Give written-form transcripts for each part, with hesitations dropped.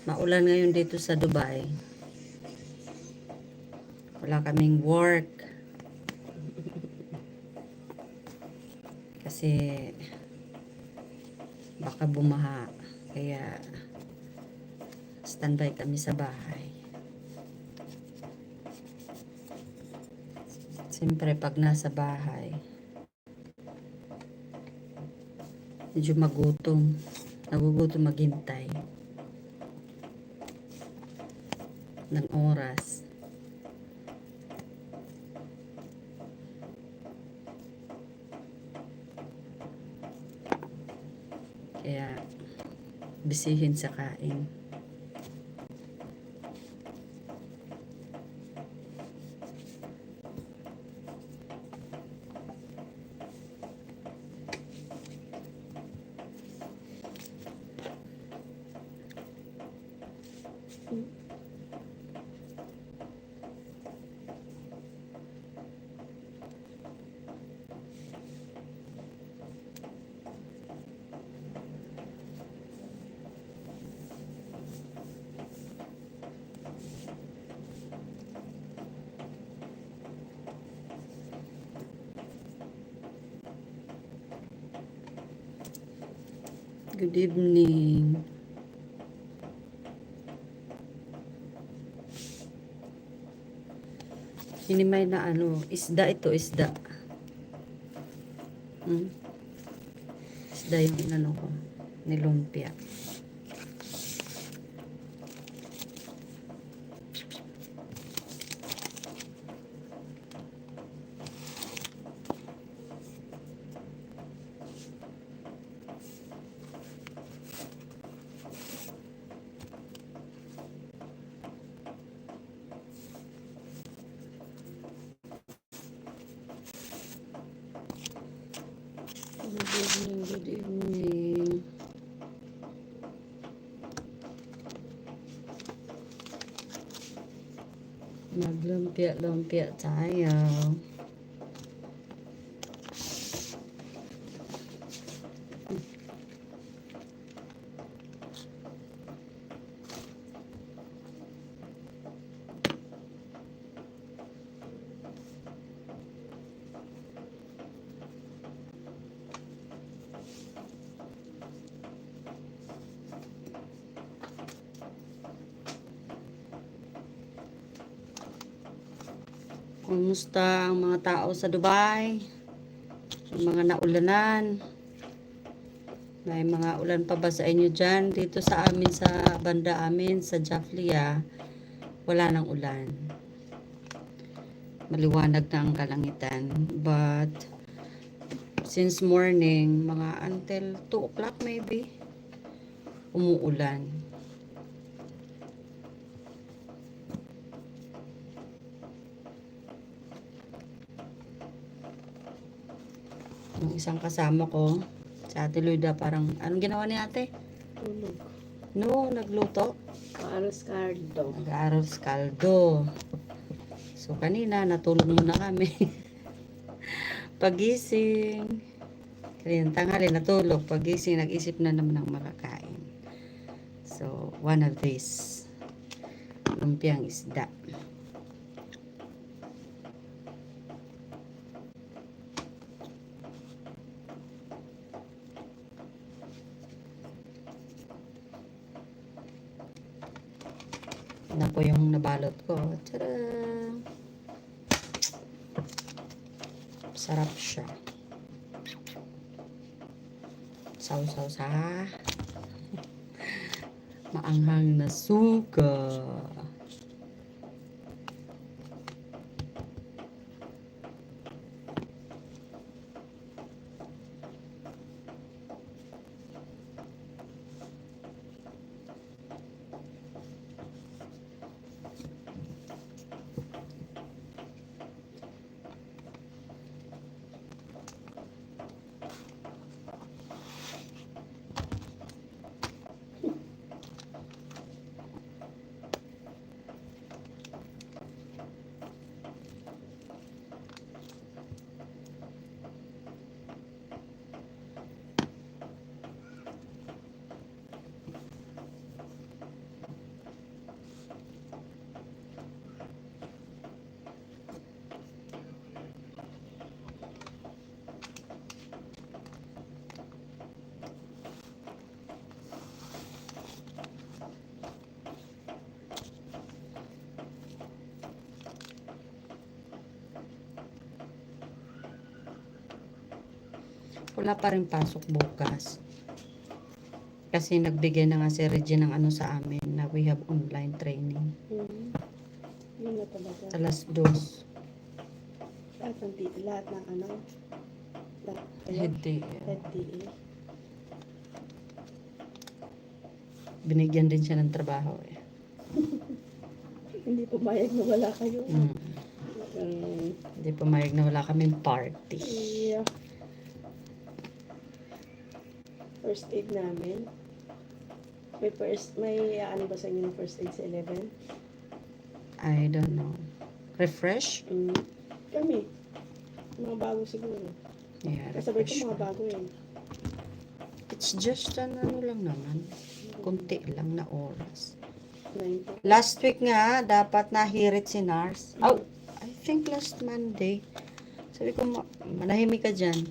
Maulan ngayon dito sa Dubai. Wala kaming work. Kasi baka bumaha. Kaya standby kami sa bahay. Siyempre pag nasa bahay, medyo magutom. Nagugutom maghintay ng oras. Kaya bisihin sa kain. Good evening. Hinimay na isda ito, isda. Isda yung inano ko, nilumpia. Good evening. Maglumpia-lumpia tayo. Kumusta ang mga tao sa Dubai? Yung mga naulanan. May mga ulan pa ba sa inyo dyan? Dito sa amin, sa banda amin, sa Jaflia, wala nang ulan. Maliwanag na ang kalangitan. But, since morning, mga until 2 o'clock maybe, umuulan. Yung isang kasama ko, si Ate Luida, parang, anong ginawa ni ate? Tulog. No, nagluto. Aros kaldo. Nag-aaros kaldo. So, kanina, natulog muna kami. Pagising, kanina tanghali natulog. Pagising, nag-isip na naman ng makakain. So, one of these. Lumpiang isda. Na po yung nabalot ko. Tada! Sarap siya. Sausaw sa maanghang na suka. Wala pa rin pasok bukas. Kasi nagbigay na nga si Regine ng ano sa amin na we have online training. Yun na talaga. Alas 2. Lahat ng ano? Hindi. Head DA. Binigyan din siya ng trabaho eh. Hindi pumayag na wala kayo. Hindi pumayag na wala kaming party. Yeah. First aid namin. May ano ba sa inyo ng first aid sa 11? I don't know. Refresh? Kami. Mga bago siguro. Yeah, Kasabay ko refresh. mga bago eh. It's just ano lang naman. Kunti lang na oras. 9 Last week nga, dapat nahirit si Nars. Oh, I think last Monday. Sabi ko, manahimik ka dyan.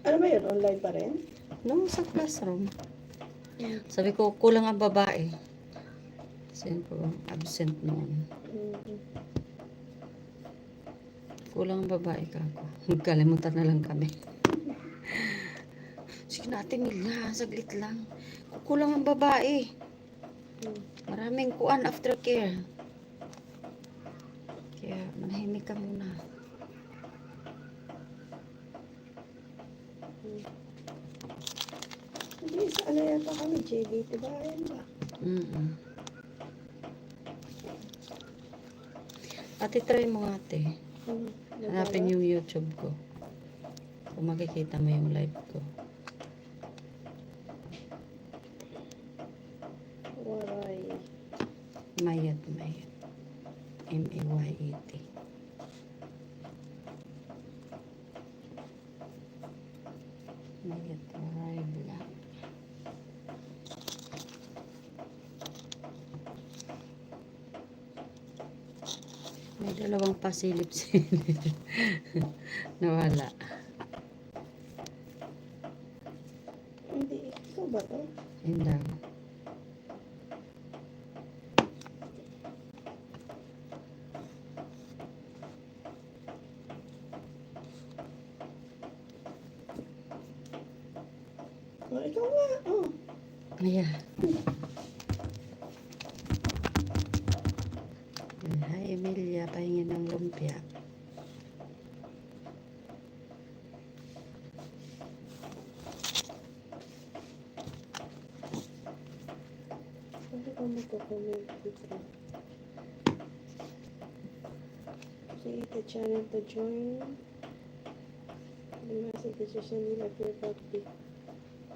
Ano ba yun? Online pa rin? No, sa classroom. Sabi ko, kulang ang babae. Sabi ko, absent noon. Kulang ang babae ka ako. Magkalimutan na lang kami. Sige natin nila, saglit lang. Kulang ang babae. Maraming kuan aftercare. Kaya manahimik ka muna. Hindi, sa ano yata kami, JB, diba? Ayan ba? Ate, try mo nga, ate. Hanapin yung YouTube ko. Kung makikita mo yung live ko. Waray. Mayat. M-A-Y-A-T. Mayat Waray Vlog. May dalawang pasilip-silip. Nawala. Hindi, ikaw ba to? Hindi. Oh, ikaw nga. Oh. Ayan. Hi, Emilia. Pahingin ng lumpia. Hindi ka magko-comment dito. Create a channel to join. The message decision will appear public.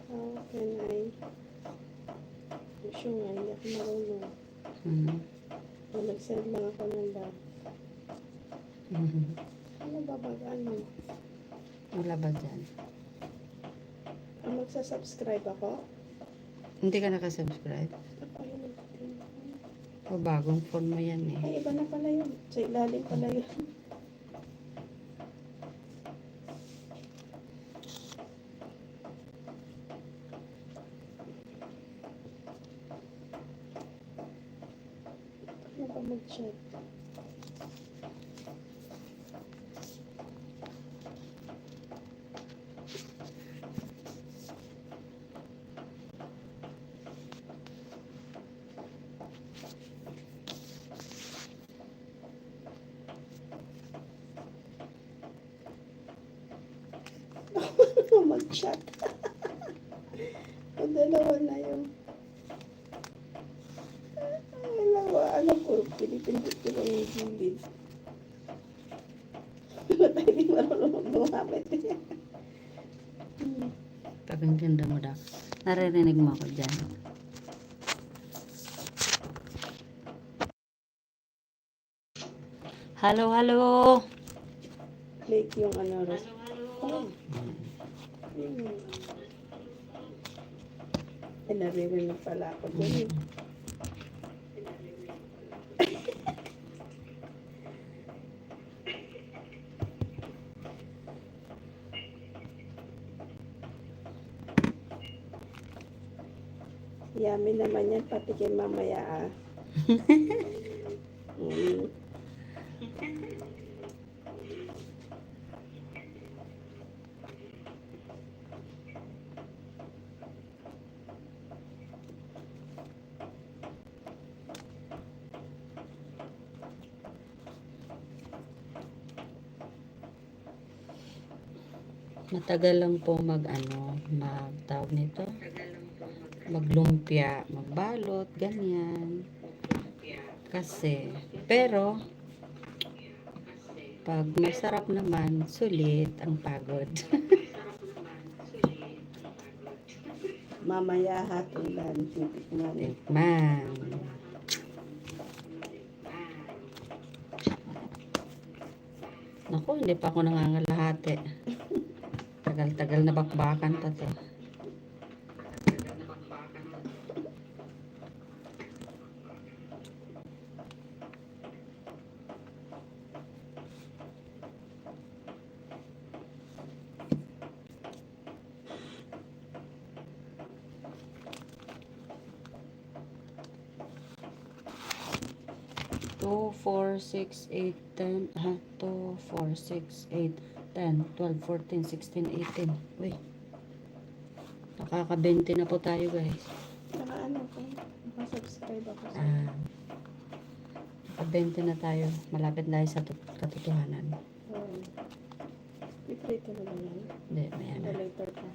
How can I? Sure nga, hindi ako marunong. Nag-send lang ako ng ba. Ano ba ano? Wala ba dyan? Magsasubscribe ako? Hindi ka nakasubscribe? Ako yun nagtitin. O bagong phone mo yan eh. Ay, iba na pala yun. Sa ilalim pala yun. Ano ba mag-chat? Ano mag-chat? O dalawa na yun. Alam ko, pinipindot ko lang yung gilid. Ba't hindi marunong gumamit? Parang ganda mo daw. Naririnig mo ako dyan. Hello, hello. Late yung ano, res. Oh. Ay, naririnig pala ako dyan. Yummy naman yan, patikin mamaya ah. Matagal lang po magtawag nito, maglumpia, magbalot, ganyan. Kasi, pero, pag masarap naman, sulit ang pagod. Mamaya hatulan, titikman. Tikman. Naku, hindi pa ako nangangalahati. Tagal-tagal na bakbakan pa to. Two, 4, 6, 8, 10, 2, 4, 6, 8, 10, 12, 14, 16, 18. Uy, nakaka-20 na po tayo guys. Saka ano ko, nakasubscribe ako sa Naka-20 na tayo. Malapit na tayo sa katotohanan. Iprito na lang yan. Hindi, maya na. Later pa.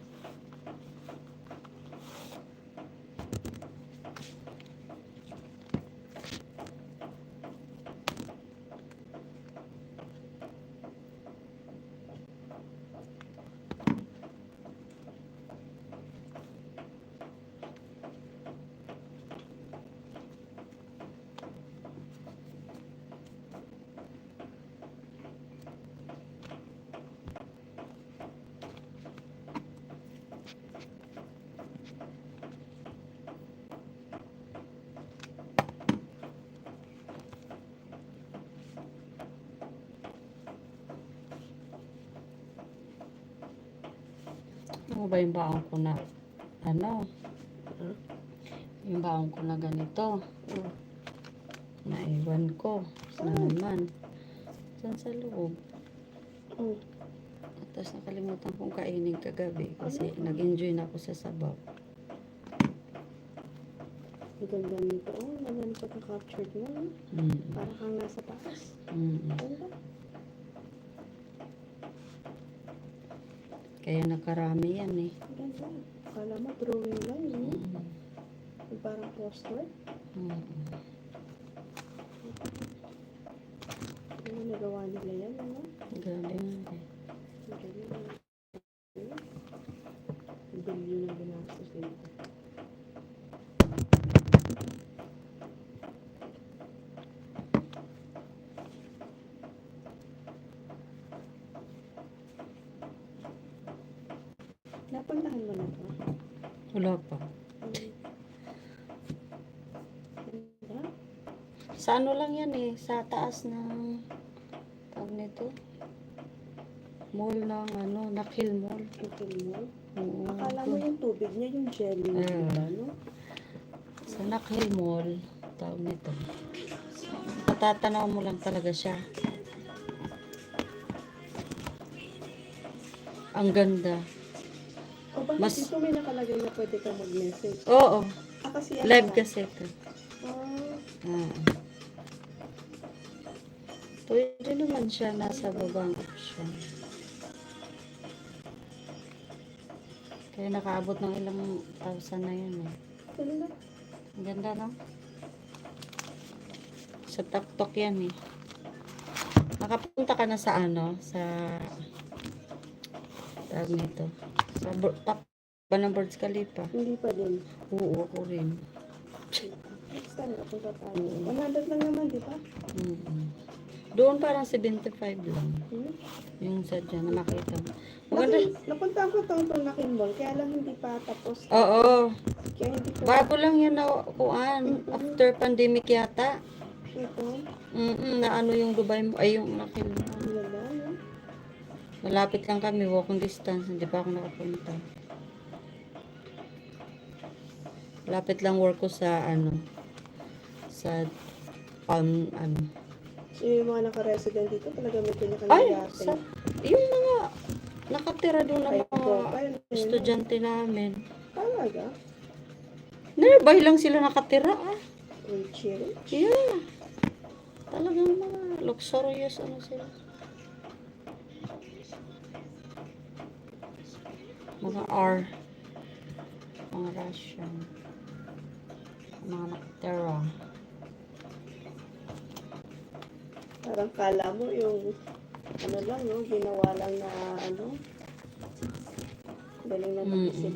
Ano ba yung baon ko na, yung baon ko na ganito. Naiwan ko. Na naman. Saan sa loob? Tapos nakalimutan kong kainin kagabi kasi nag-enjoy na ako sa sabaw. Ang ganda nito. Oh, maganda pagka-captured mo. Para kang nasa taas. Ganda. Kaya nakarami yan eh. Ganda. Kala mo, drawing lang yun. Parang poster. Ano nagawa nila yan, ano? Grabe nga eh. Bilyon na ginastos dito. Napuntahan mo na to? Wala pa. Ganda. Sa ano lang yan eh. Sa taas ng tawag nito. Mall ng Nakhil Mall. Nakhil Mall. Oo. Akala mo yung tubig niya, yung jelly niya, diba, no? Sa Nakhil Mall, tawag nito. Patatanaw mo lang talaga siya. Ang ganda. O bakit Mas- dito may nakalagay na pwede kang mag-message? Oo. Kasi Live kasi ito. Ah, Pwede naman siya nasa babang option. Kaya nakaabot ng ilang thousand na yun eh. ganda. Ang ganda, no? Sa TikTok yan eh. Nakapunta ka na sa sa tawag nito. Sa top ba ng Burj Khalifa? Hindi pa din. Oo, ako rin. Next time, napunta tayo. 100 lang naman, di ba? Doon parang 75 lang. Yung sa dyan na makita mo. Maganda. Napunta ko itong Nakhil Mall, kaya lang hindi pa tapos. Oo. Kaya hindi ko. Bago lang yan na kuan. After pandemic yata. Ito. Na yung Dubai mo. Ay, yung Nakhil mo. Ganda, no? Malapit lang kami. Walking distance. Hindi pa ako nakapunta. Malapit lang work ko sa sa Yung mga naka-resident dito, talaga may Ay, kanya-kanya yate. yung mga nakatira doon na Ay, mga estudyante namin. Talaga? Nearby lang sila nakatira ah. Chill. Yeah. Talagang mga luxurious sila. Mga R. Mga Russian. Mga nakatera. Parang kala mo yung ano lang, no? Ginawa lang na ano. Galing na mag-isip.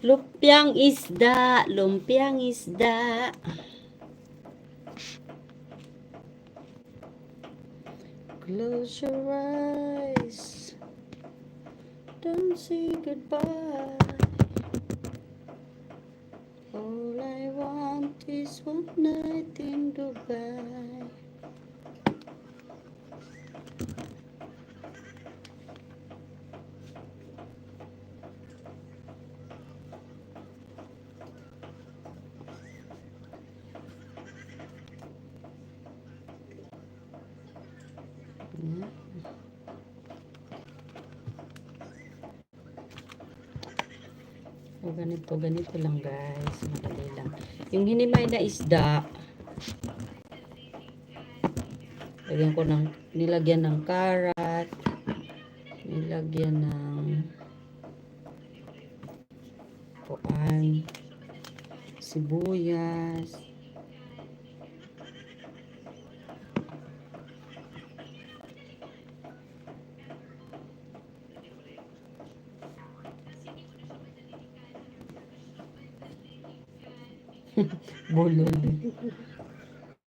Lumpiang isda. Lumpiang isda. Close your eyes. Don't say goodbye. All I want is one night in Dubai. O ganito lang guys, madali lang. Yung hinimay na isda, nilagyan ng carrot, nilagyan ng puan, sibuyas, bulol.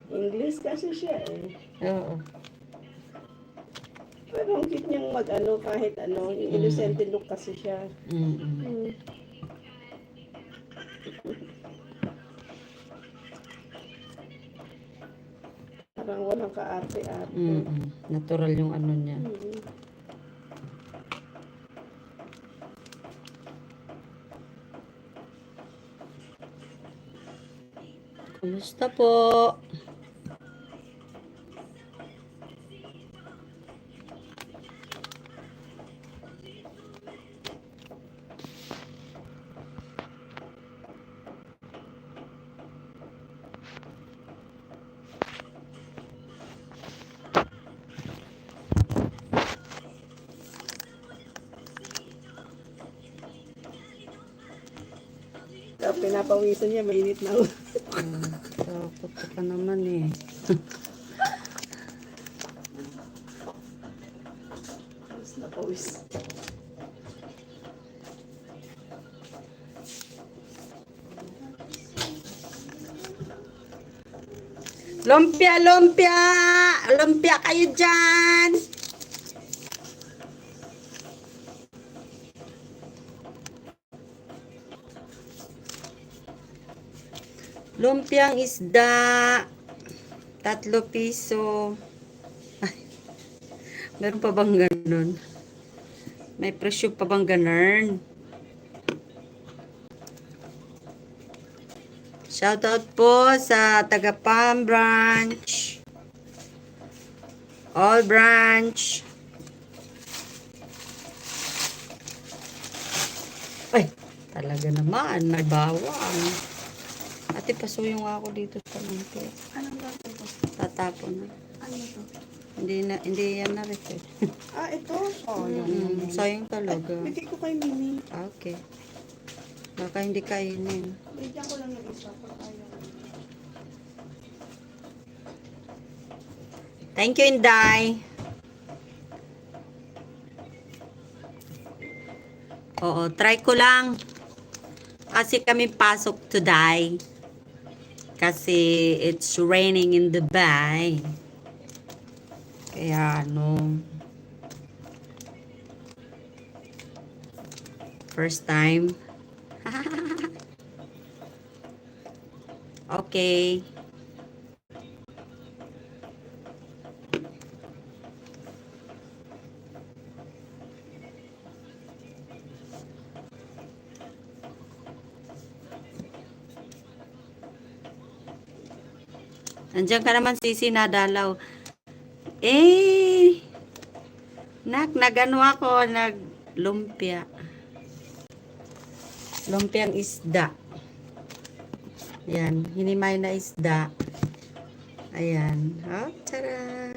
English kasi siya eh. Oo. Pero ang cute niyang mag-ano kahit ano. Yung innocent look kasi siya. Mm-mm. Parang walang kaarte-arte. Mm-mm. Natural yung ano niya. Kumusta po? Tapos pinapawisan niya, mainit na. Takot ka naman eh. Tapos napawis. Lumpia, lumpia! Lumpia kayo dyan! Lumpiang isda. 3 piso. Ay, meron pa bang ganun? May presyo pa bang ganun? Shoutout po sa taga Palm Branch. All Branch. Ay, talaga naman. May bawang. Ate, pasuyong ako dito sa lumpia. Anong gagawin ko? Tatapon na. Ano to? Hindi yan na refill. Ito? Sayang. Sayang talaga. Bigay ko kay Mimi. Okay. Baka hindi kainin. Bigyan ko lang yung isa. Thank you, Inday. Oo, try ko lang. Kasi kami pasok today. Kasi it's raining in Dubai. Kaya ano. First time. Okay. Andiyan ka naman, Sisi, nadalaw. Eh, nagano ako, naglumpia. Lumpiang isda. Ayan, hinimay na isda. Ayan. Oh, tara.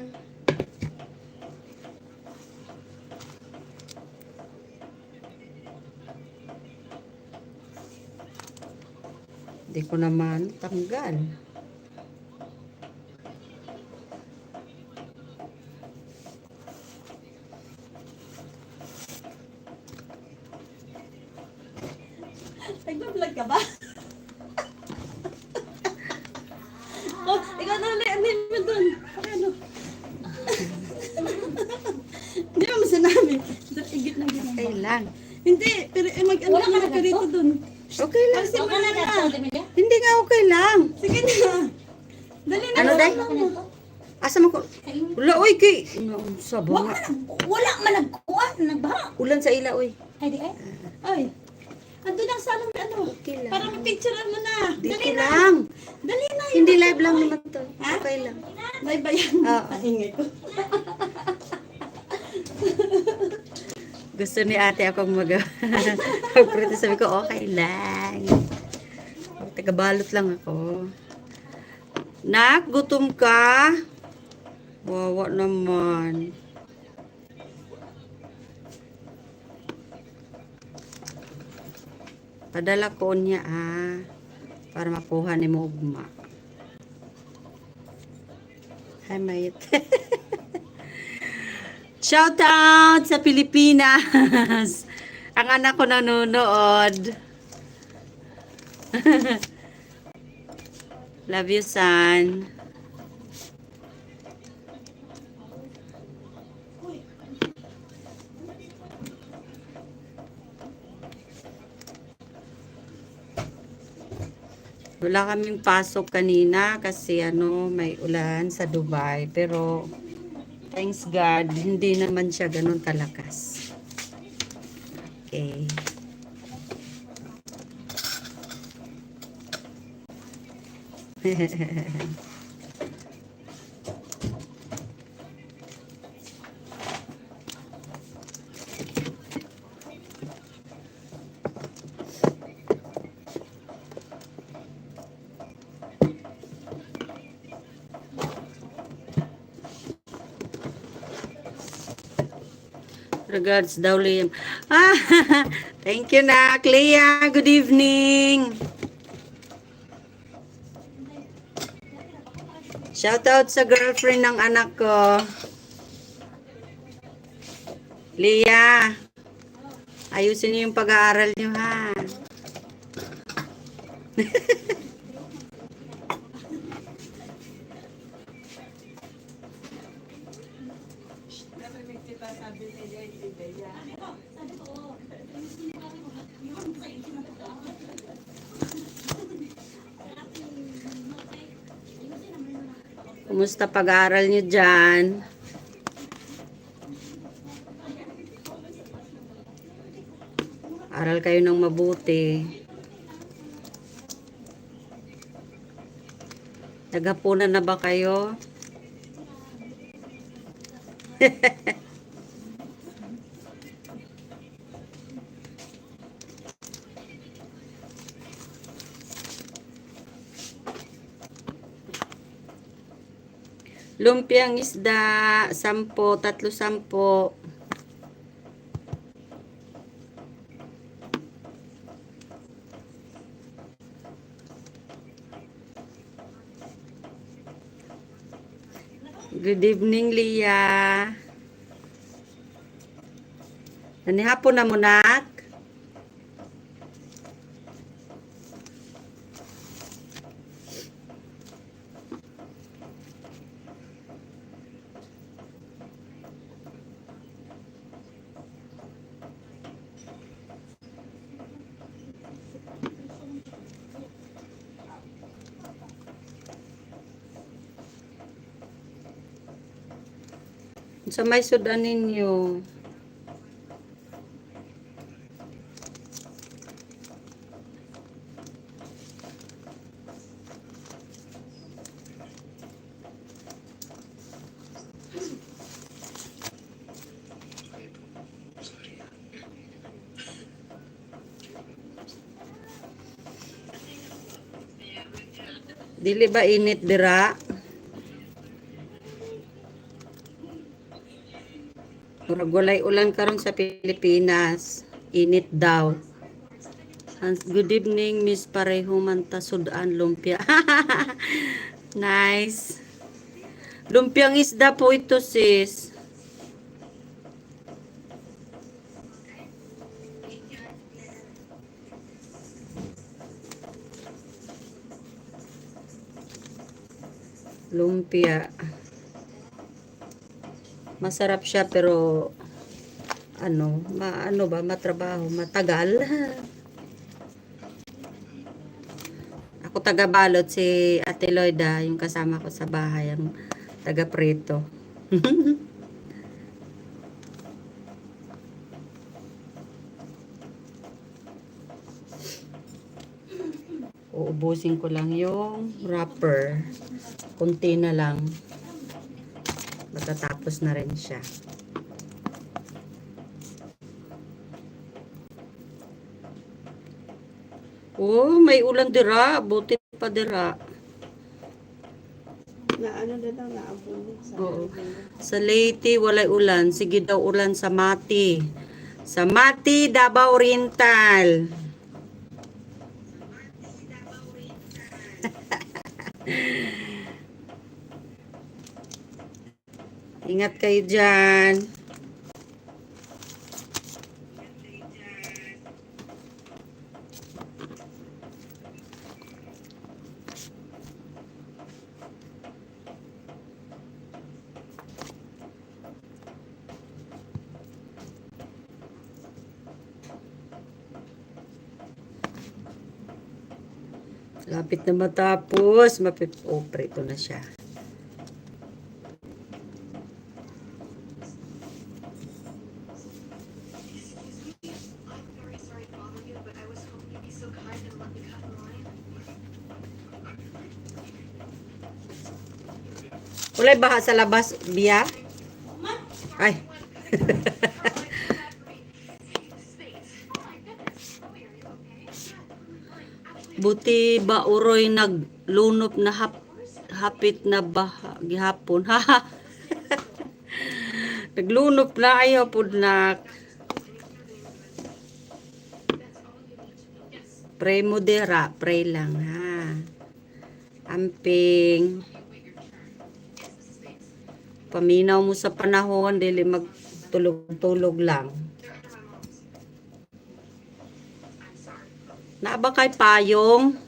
Hindi ko naman tanggal. Nagbablog ka ba? Oh, ikaw na ulit. Ano mo dun? Ano? Hindi mo sinabi. Igit na git Okay lang. Hindi, pero mag-ano ka rito dun. Okay lang. Kasi wala na. Hindi nga okay lang. Sige na. Dali na. Ano, Day? Asa mo ko? Wala, oy, kay. Sabo nga. Wala man nagkuan, nagbaha. Ulan sa ila, oy. Ay, di ay. Ay. Ando lang sa ano. Okay lang. Para mapicturean mo na. Dito Dali na. lang. Dali na. Hindi live lang naman to. Ha? Okay lang. May bayan. Oo. Ingay ko. Gusto ni ate akong mag-prito. Sabi ko, okay lang. Tagabalot lang ako. Nak, gutom ka? Wawa naman. Padala ko niya para makuha ni mo ugma. Hi, mate. Shout out sa Pilipinas. Ang anak ko nanonood. Love you, son. Wala kaming pasok kanina kasi may ulan sa Dubai, pero thanks God, hindi naman siya ganun kalakas. Okay. Regards daw, Liam. Thank you na, Clea. Good evening. Shout out sa girlfriend ng anak ko. Leah, ayusin niyo yung pag-aaral niyo, ha? Kumusta pag-aaral niyo dyan? Aral kayo ng mabuti. Naghapunan na ba kayo? Lumpiang isda, 10, 3-10. Good evening, Leah. Nanihapon na mo, nak? Sa may sudan ninyo. Dili ba init dira? Murag walay ulan karon sa Pilipinas. Init daw. Good evening, Miss Pareho Manta Sudan Lumpia. Nice. Lumpiang isda po ito, sis. Lumpia. Masarap siya pero ano ba matrabaho, matagal. Ako taga-balot si Ate Loida, yung kasama ko sa bahay, ang taga-prito. Uubusin ko lang yung wrapper. Kunti na lang. Matatapos na rin siya. Oh, may ulan dira. Buti pa dira. Na ano na lang, naabon na sa Oo. Maribela. Sa Leyte, walay ulan. Sige daw ulan sa Mati. Sa Mati, Davao Oriental. Ingat kayo dyan. Lapit na matapos. Oh, prito na siya. Walay baha sa labas, Bia? Ay. Buti ba uroy naglunop na hapit na baha gihapon. Ha. Naglunop na ayaw pud na. Pray mo dira, pray lang ha. Amping. Paminaw mo sa panahon, dili magtulog-tulog lang. Naaba kay payong.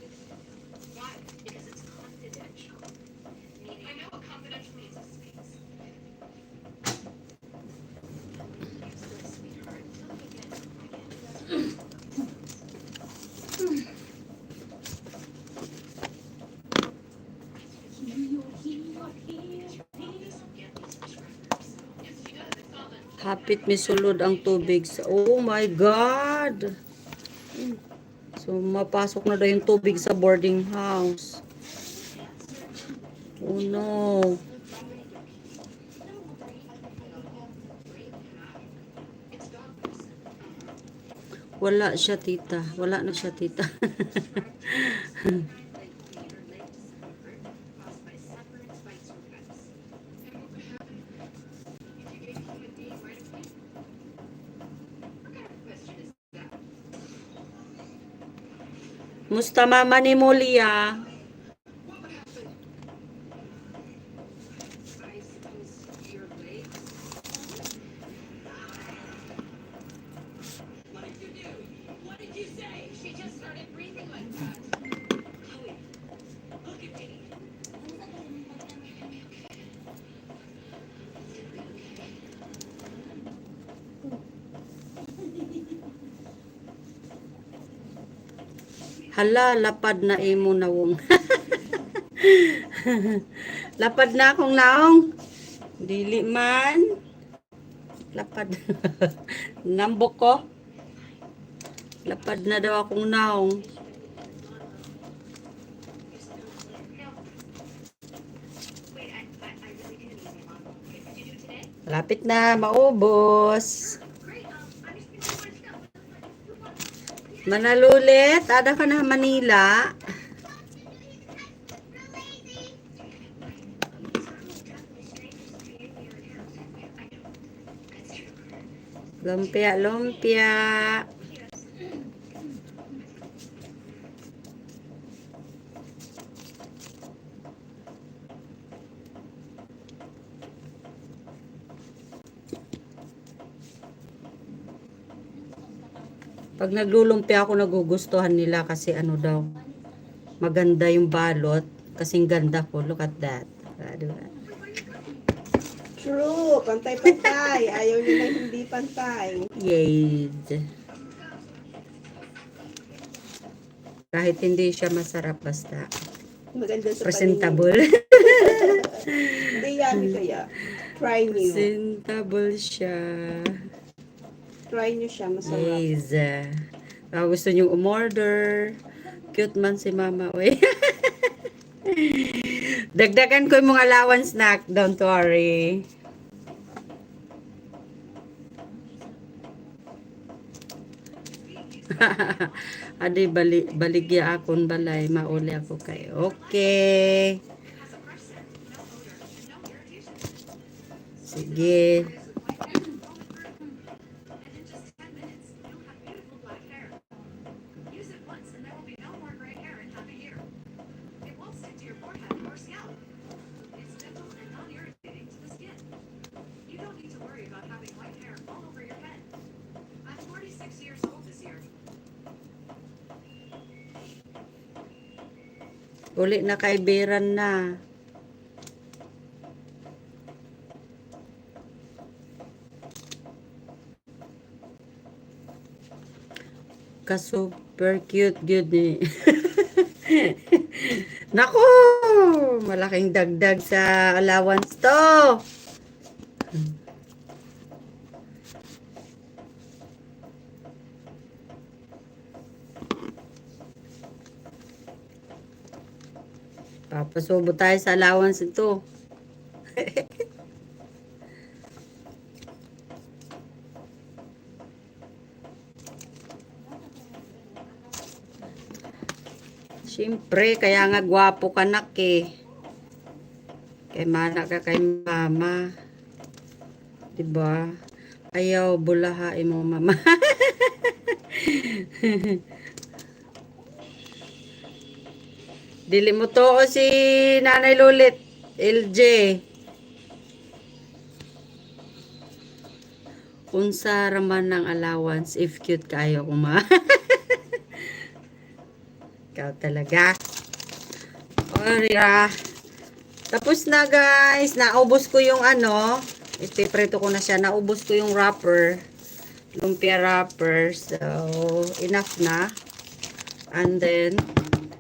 Hapit misulod ang tubig sa... Oh my God! So, mapasok na daw yung tubig sa boarding house. Oh no! Wala siya, tita. Wala na siya, tita. Musta mama ni Molia? Hala, lapad na imo nawong. Lapad na akong naong. Dili man. Lapad. Nambok ko. Lapad na daw akong naong. Lapit na, maubos. Manalulit, ada ka na Manila. Lumpia, lumpia. Pag naglulumpia ako, nagugustuhan nila kasi ano daw, maganda yung balot. Kasing ganda ko. Look at that. Diba? True, pantay-pantay. Ayaw nila hindi pantay. Yay. Kahit hindi siya masarap, basta Maganda sa presentable. paningin. Hindi yummy kaya. Try nyo. Presentable siya. Try nyo siya, masarap. Yes. Baka gusto nyo umorder. Cute man si mama. Uy. Dagdagan ko yung mga allowance, snack. Don't worry. Adi baligya akon balay. Mauli ako kayo. Okay. Sige. Uli na kaibiran na. Ka-super cute good ni. Nako! Malaking dagdag sa allowance to. Papasubo tayo sa allowance ito. Siyempre, kaya nga gwapo ka nak eh. Kay mana ka kay mama. Diba? Ayaw bulahain mo mama. Dili mo to o si Nanay Lulit. LJ. Unsa raman ng allowance if cute kayo kuma. Ikaw talaga. Orya. Tapos na guys. Naubos ko yung ano. Ipiprito ko na siya. Naubos ko yung wrapper. Lumpia wrapper. So, enough na. And then,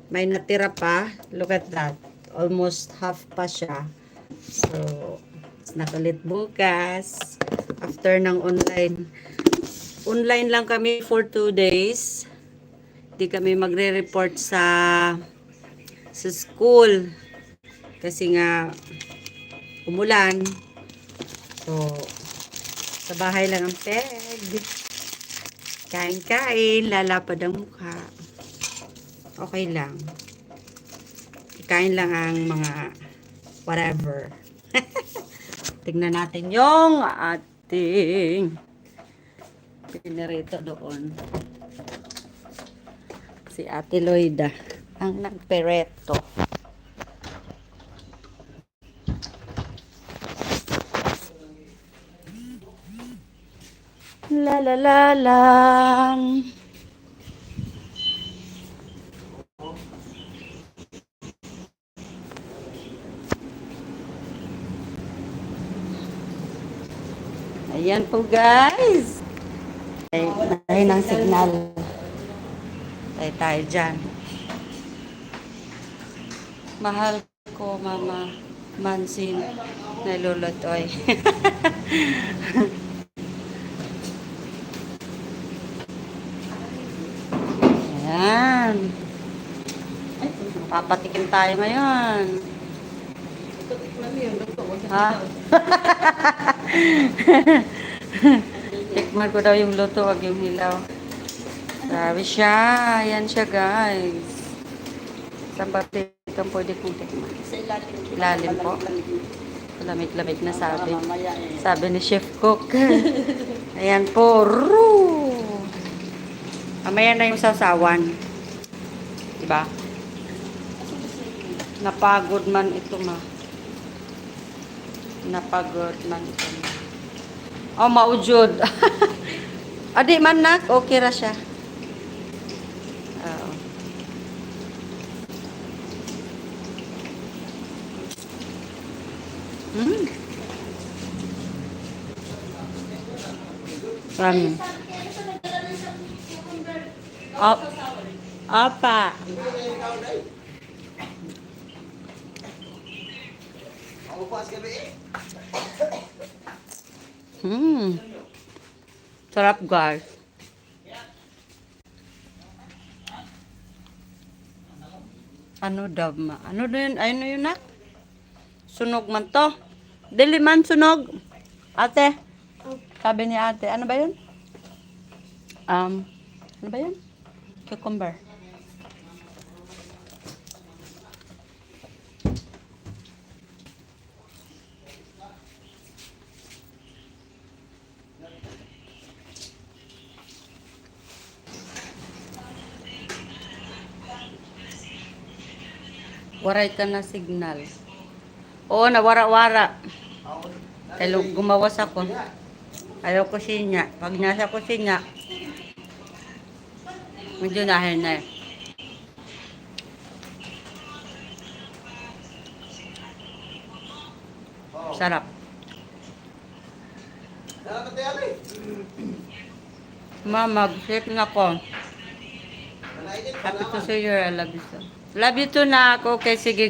may natira pa. Look at that. Almost half pa siya. So, snack ulit bukas. After ng online. Online lang kami for 2 days. Hindi kami magre-report sa school. Kasi nga, umulan. So, sa bahay lang ang peg. Kain-kain, lalapad ang mukha. Okay lang. Kain lang ang mga whatever. Tingnan natin yung ating pinirito doon. Si Ate Loida ang nagpereto. La la la lang. Ayan po guys. Ay ng signal. Tayo dyan. Mahal ko mama Mansin na lulutoy. Ayan. Papatikim tayo ngayon. Ha? Tikman ko daw yung luto, wag yung hilaw. Sabi siya. Ayan siya guys. Saan ba itong pwede kong tikman? Sa Ilalim po. Lamig-lamig na sabi. Sabi ni Chef Cook. Ayan po. Roo! Mamaya na yung sasawan. Diba? Napagod man ito ma. Napagod man ito ma. Oh, maujod. Adi man nak, okay ra siya. Oo. Hmm. Rami. Op. Apa. Hmm. Sarap guys. Ano daw ma? Ano din? Ano yun nak? Sunog man to. Dili man sunog. Ate. Sabi ni ate. Ano ba yun? Ano ba yun? Cucumber. Waray ka na signal. Oo, nawara-wara. Kaya gumawas ako. Ayaw ko sinya. Pag nasa kusina, medyo nahin na eh. Sarap. Mama, sleep na ako. Happy to see you. I love you so. Love you too na ako. Okay, sige.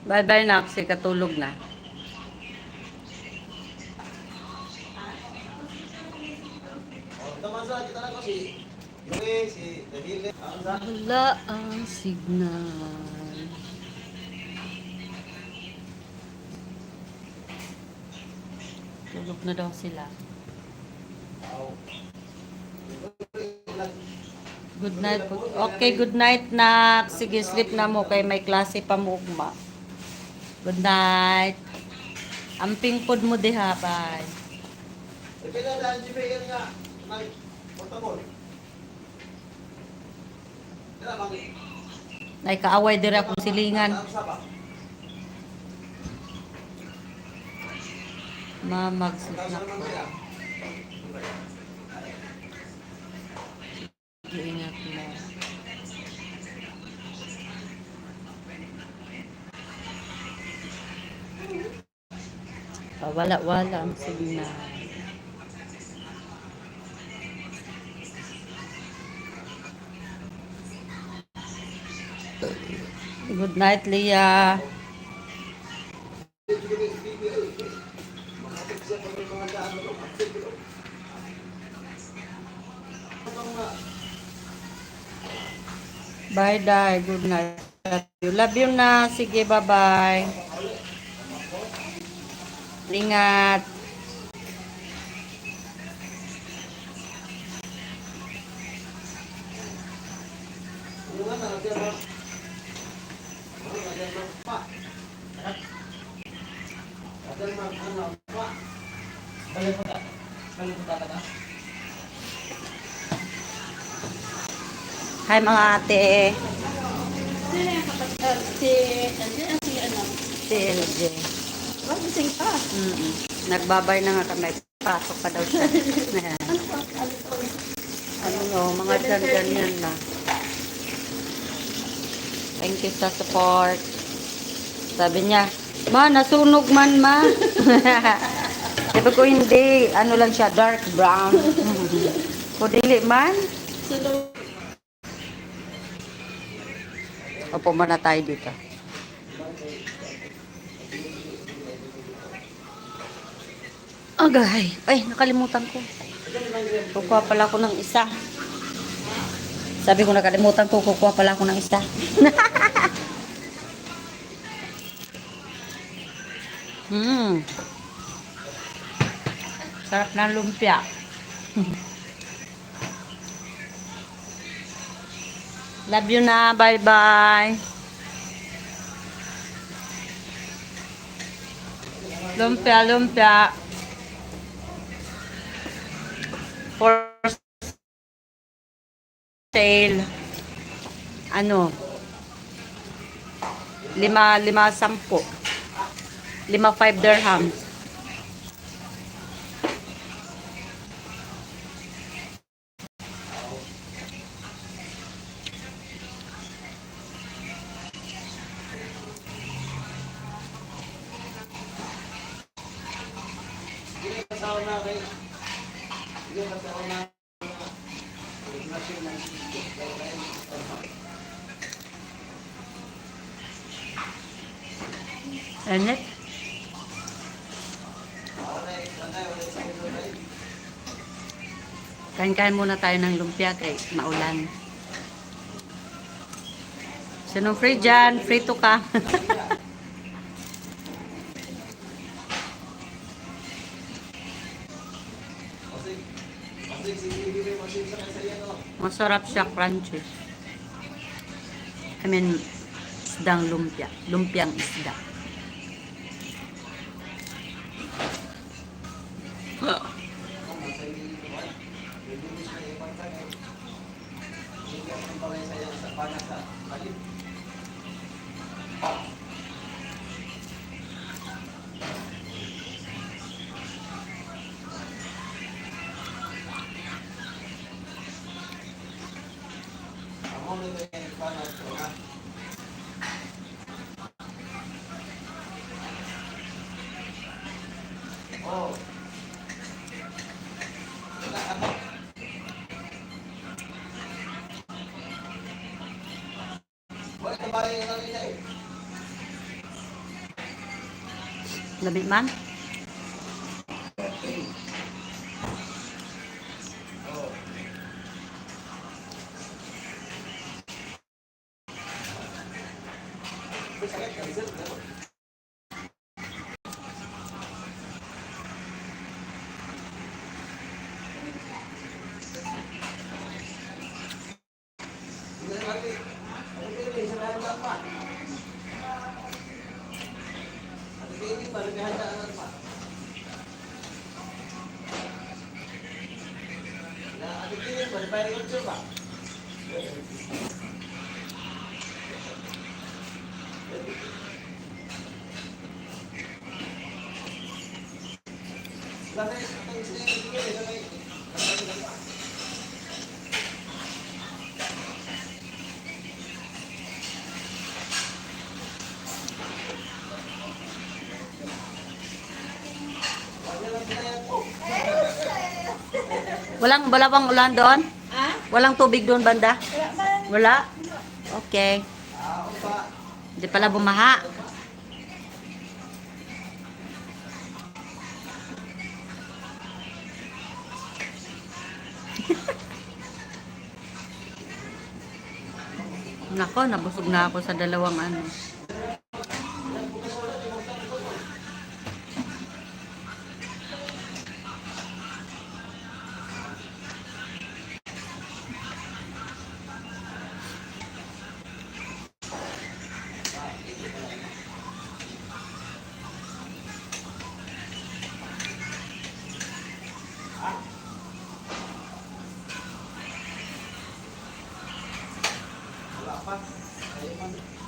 Bye-bye na. Kasi katulog na. Wala ang signal. Tulog na daw sila. Good night po. Okay, good night na. Sige, sleep na mo kay may klase pa mo ugma. Good night. Amping pod mo diha, bye. Nay kaaway dira akong silingan. Mamagsit na ko. Ingat mo. Wala-wala ang signal. Good night, Leah. Bye, Day. Good night. Love you na. Sige, bye-bye. Ingat. Hi mga ate. Si LJ. Gising pa. Nagbabay na nga kami. Pasok pa daw siya. Ano no, mga dyan yan na. Thank you sa support. Sabi niya, ma, nasunog man ma. Sabi ko hindi. Ano lang siya, dark brown. Kung dili man. Opo muna tayo dito. Agay. Ay, nakalimutan ko. Kukuha pala ako ng isa. Sabi ko nakalimutan ko, kukuha pala ako ng isa. Sarap ng lumpia. Love you na. Bye-bye. Lumpia, lumpia. For sale. Ano? 5, 10. 5 dirhams. Init. Kain-kain muna tayo ng lumpia kay maulan. Sinong free dyan? Free to ka. Masarap siya, crunchy. I mean, isdang lumpia. Lumpiang isda. Lamig man? Wala bang ulan doon? Ah? Walang tubig doon banda? Wala man. Wala? Okay. Hindi pala bumaha. Nako, nabusog na ako sa dalawang ano. Wala pa. Ayaw man.